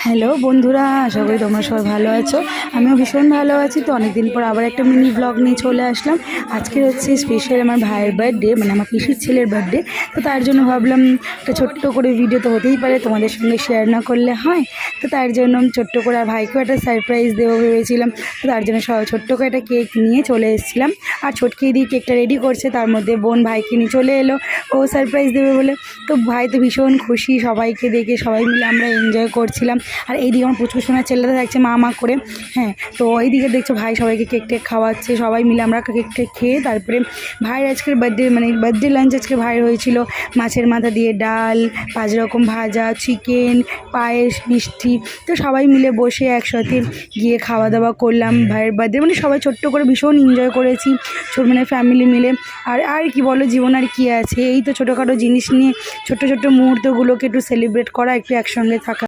Hello বন্ধুরা, আশা করি তোমরা সবাই ভালো আছো। আমিও ভীষণ ভালো আছি। তো অনেক দিন পর আবার একটা মিনি ব্লগ নিয়ে চলে আসলাম। আজকে হচ্ছে স্পেশাল আমার ভাইয়ের বার্থডে, মানে আমার পিসির ছেলের বার্থডে। তো তার জন্য ভাবলাম একটা ছোট্ট করে ভিডিও তো হতেই পারে, তোমাদের সঙ্গে শেয়ার না করলে হয়। তো তার জন্য ছোট্ট করে আর ভাইকেও একটা সারপ্রাইজ দেবো ভেবেছিলাম। তো তার জন্য সবাই ছোট্ট করে একটা কেক নিয়ে চলে এসেছিলাম। আর ছোটকে দিয়ে কেকটা রেডি করছে, তার মধ্যে বোন ভাইকে নিয়ে চলে এলো ও সারপ্রাইজ দেবে বলে। তো ভাই তো ভীষণ খুশি, সবাইকে দেখে সবাই মিলে আমরা এনজয় করছিলাম। আর এইদিকে আমার পুচকু সোনার ছেলেটা থাকছে মা করে। হ্যাঁ, তো এইদিকে দেখছো ভাই সবাইকে কেক টেক খাওয়াচ্ছে, সবাই মিলে আমরা কেক টেক খেয়ে তারপরে ভাইয়ের আজকের বার্থডে, মানে বার্থডে লাঞ্চ আজকে ভাইয়ের হয়েছিল মাছের মাথা দিয়ে ডাল, 5 রকম ভাজা, চিকেন, পায়েস, মিষ্টি। তো সবাই মিলে বসে একসাথে গিয়ে খাওয়া দাওয়া করলাম ভাইয়ের বার্থডে, মানে সবাই ছোট্ট করে ভীষণ এনজয় করেছি, মানে ফ্যামিলি মিলে। আর আর কি বলো, জীবন আর কি আছে, এই তো ছোটোখাটো জিনিস নিয়ে ছোট্ট ছোট্ট মুহূর্তগুলোকে একটু সেলিব্রেট করা, একটু একসঙ্গে থাকা।